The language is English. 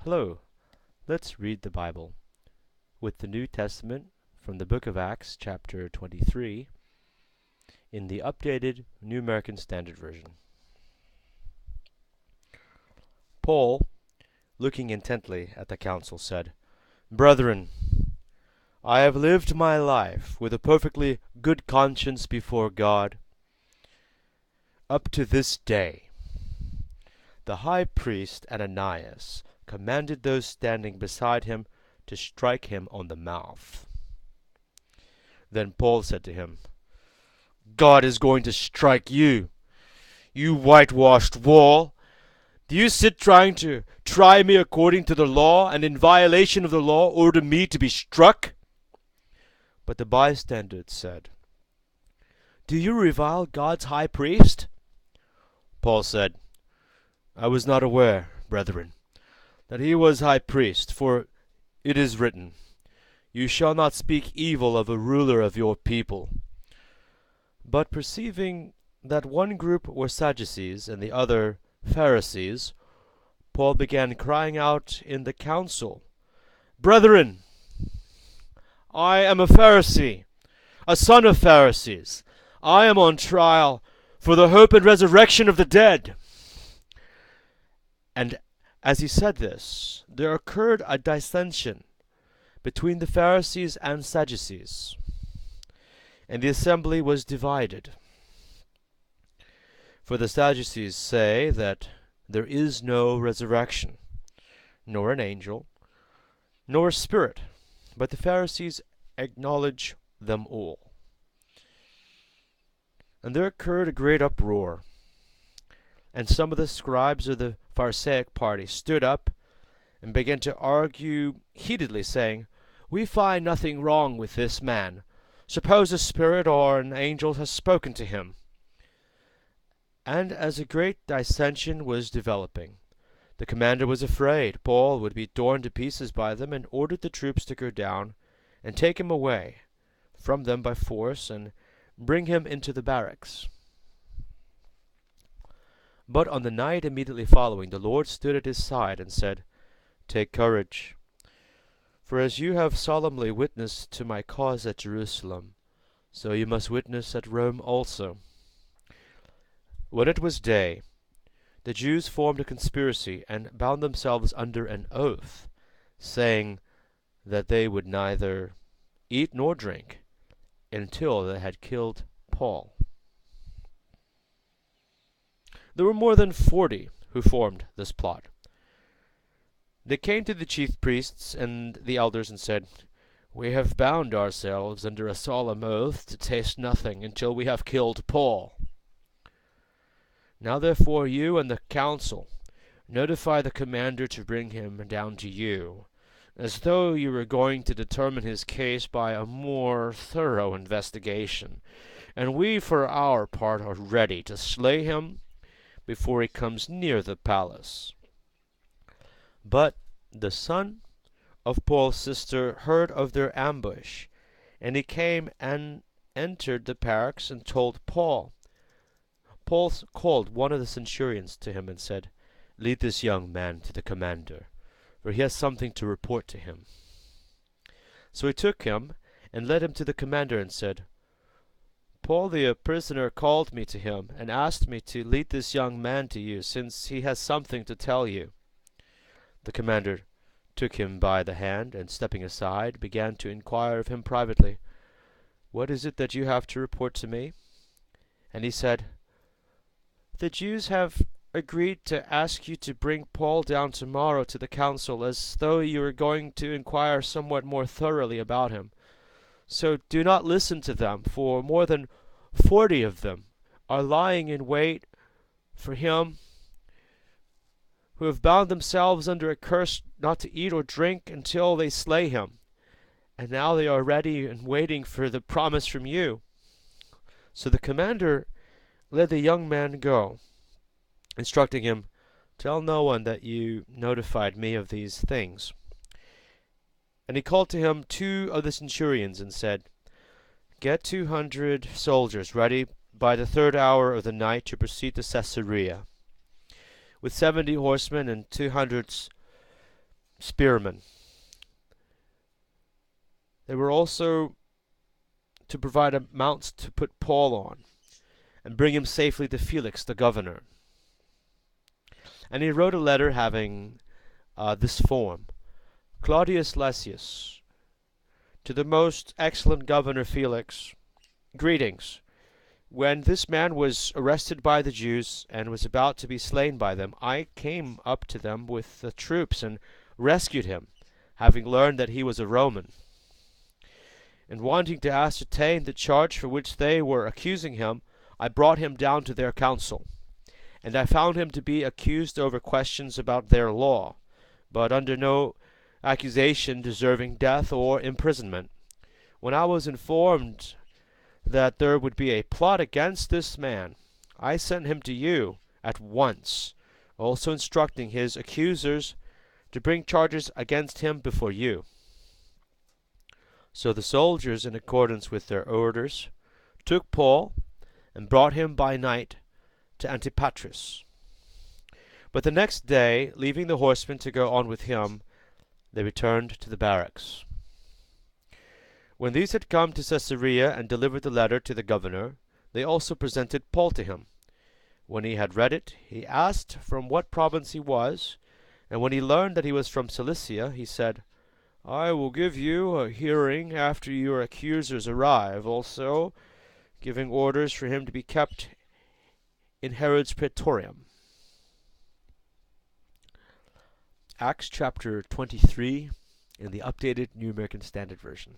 Hello, let's read the Bible with the New Testament from the book of Acts, chapter 23, in the updated New American Standard Version. Paul, looking intently at the council, said, "Brethren, I have lived my life with a perfectly good conscience before God up to this day." The high priest Ananias commanded those standing beside him to strike him on the mouth. Then Paul said to him, "God is going to strike you, you whitewashed wall. Do you sit trying to try me according to the law, and in violation of the law order me to be struck?" But the bystanders said, "Do you revile God's high priest?" Paul said, "I was not aware, brethren, that he was high priest, for it is written, 'You shall not speak evil of a ruler of your people.'" But perceiving that one group were Sadducees and the other Pharisees, Paul began crying out in the council, "Brethren, I am a Pharisee, a son of Pharisees. I am on trial for the hope and resurrection of the dead." And as he said this, there occurred a dissension between the Pharisees and Sadducees, and the assembly was divided. For the Sadducees say that there is no resurrection, nor an angel, nor a spirit, but the Pharisees acknowledge them all. And there occurred a great uproar, and some of the scribes of the Pharisaic party stood up and began to argue heatedly, saying, "We find nothing wrong with this man. Suppose a spirit or an angel has spoken to him." And as a great dissension was developing, the commander was afraid Paul would be torn to pieces by them, and ordered the troops to go down and take him away from them by force and bring him into the barracks. But on the night immediately following, the Lord stood at his side and said, "Take courage, for as you have solemnly witnessed to my cause at Jerusalem, so you must witness at Rome also." When it was day, the Jews formed a conspiracy and bound themselves under an oath, saying that they would neither eat nor drink until they had killed Paul. There were more than 40 who formed this plot. They came to the chief priests and the elders and said, "We have bound ourselves under a solemn oath to taste nothing until we have killed Paul. Now therefore you and the council notify the commander to bring him down to you, as though you were going to determine his case by a more thorough investigation, and we for our part are ready to slay him before he comes near the palace." But the son of Paul's sister heard of their ambush, and he came and entered the barracks and told Paul. Paul called one of the centurions to him and said, "Lead this young man to the commander, for he has something to report to him." So he took him and led him to the commander and said, "Paul the prisoner called me to him and asked me to lead this young man to you, since he has something to tell you." The commander took him by the hand, and stepping aside, began to inquire of him privately, "What is it that you have to report to me?" And he said, "The Jews have agreed to ask you to bring Paul down tomorrow to the council, as though you were going to inquire somewhat more thoroughly about him. So do not listen to them, for more than 40 of them are lying in wait for him, who have bound themselves under a curse not to eat or drink until they slay him. And now they are ready and waiting for the promise from you." So the commander let the young man go, instructing him, "Tell no one that you notified me of these things." And he called to him 2 of the centurions and said, "Get 200 soldiers ready by the 3rd hour of the night to proceed to Caesarea, with 70 horsemen and 200 spearmen. They were also to provide mounts to put Paul on and bring him safely to Felix the governor. And he wrote a letter having this form: Claudius Lysias, to the most excellent governor Felix, greetings. When this man was arrested by the Jews and was about to be slain by them, I came up to them with the troops and rescued him, having learned that he was a Roman. And wanting to ascertain the charge for which they were accusing him, I brought him down to their council. And I found him to be accused over questions about their law, but under no accusation deserving death or imprisonment. When I was informed that there would be a plot against this man, I sent him to you at once, also instructing his accusers to bring charges against him before you. So the soldiers, in accordance with their orders, took Paul and brought him by night to Antipatris. But the next day, leaving the horsemen to go on with him, they returned to the barracks. When these had come to Caesarea and delivered the letter to the governor, they also presented Paul to him. When he had read it, he asked from what province he was, and when he learned that he was from Cilicia, he said, I will give you a hearing after your accusers arrive, also giving orders for him to be kept in Herod's praetorium. Acts chapter 23 in the updated New American Standard Version.